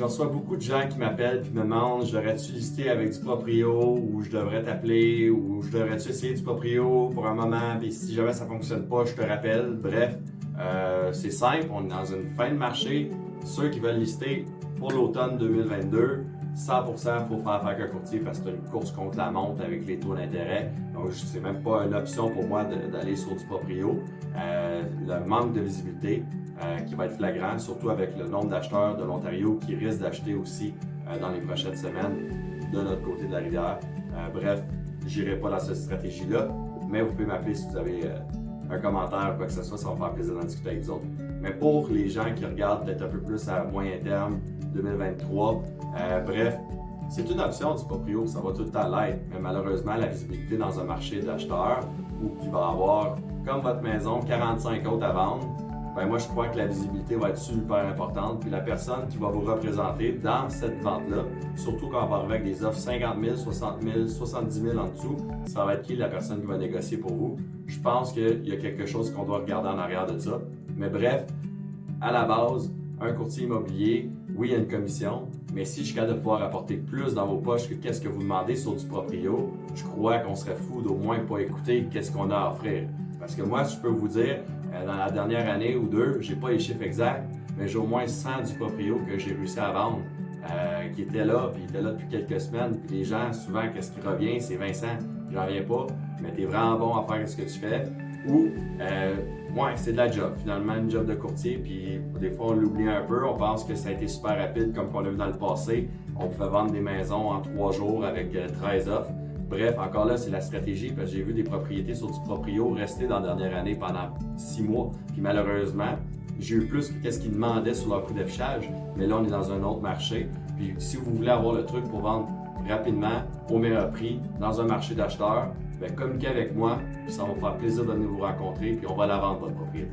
reçois beaucoup de gens qui m'appellent et me demandent je devrais-tu lister avec du proprio ou je devrais t'appeler ou je devrais-tu essayer du proprio pour un moment puis si jamais ça ne fonctionne pas, je te rappelle. Bref, c'est simple, on est dans une fin de marché. Ceux qui veulent lister pour l'automne 2022, 100% il faut faire affaire avec un courtier parce que c'est une course contre la montre avec les taux d'intérêt. Donc, c'est même pas une option pour moi d'aller sur du proprio. Le manque de visibilité qui va être flagrant, surtout avec le nombre d'acheteurs de l'Ontario qui risquent d'acheter aussi dans les prochaines semaines de notre côté de la rivière. Bref, je n'irai pas dans cette stratégie-là, mais vous pouvez m'appeler si vous avez un commentaire ou quoi que ce soit, ça va me faire plaisir d'en discuter avec vous autres. Mais pour les gens qui regardent peut-être un peu plus à moyen terme, 2023, bref, c'est une option du proprio, ça va tout le temps l'être, mais malheureusement, la visibilité dans un marché d'acheteurs où il va y avoir, comme votre maison, 45 autres à vendre, ben moi je crois que la visibilité va être super importante. Puis la personne qui va vous représenter dans cette vente-là, surtout quand on va arriver avec des offres 50 000, 60 000, 70 000 en dessous, ça va être qui la personne qui va négocier pour vous? Je pense qu'il y a quelque chose qu'on doit regarder en arrière de ça. Mais bref, à la base, un courtier immobilier, oui, il y a une commission, mais si je suis capable de pouvoir apporter plus dans vos poches que qu'est-ce que vous demandez sur du proprio, je crois qu'on serait fou d'au moins pas écouter qu'est-ce qu'on a à offrir. Parce que moi, je peux vous dire, dans la dernière année ou deux, j'ai pas les chiffres exacts, mais j'ai au moins 100 du proprio que j'ai réussi à vendre, qui était là, puis il était là depuis quelques semaines. Puis les gens, souvent, qu'est-ce qui revient, c'est Vincent, j'en reviens pas, mais t'es vraiment bon à faire ce que tu fais. Ou, ouais, c'est de la job, finalement, une job de courtier, puis des fois, on l'oublie un peu, on pense que ça a été super rapide, comme on l'a vu dans le passé. On pouvait vendre des maisons en 3 jours avec 13 offres. Bref, encore là, c'est la stratégie, parce que j'ai vu des propriétés sur du proprio rester dans la dernière année pendant 6 mois. Puis malheureusement, j'ai eu plus que ce qu'ils demandaient sur leur coût d'affichage, mais là, on est dans un autre marché. Puis si vous voulez avoir le truc pour vendre rapidement, au meilleur prix, dans un marché d'acheteurs, bien, communiquez avec moi, puis ça va me faire plaisir de venir vous rencontrer, puis on va la vendre, votre propriété.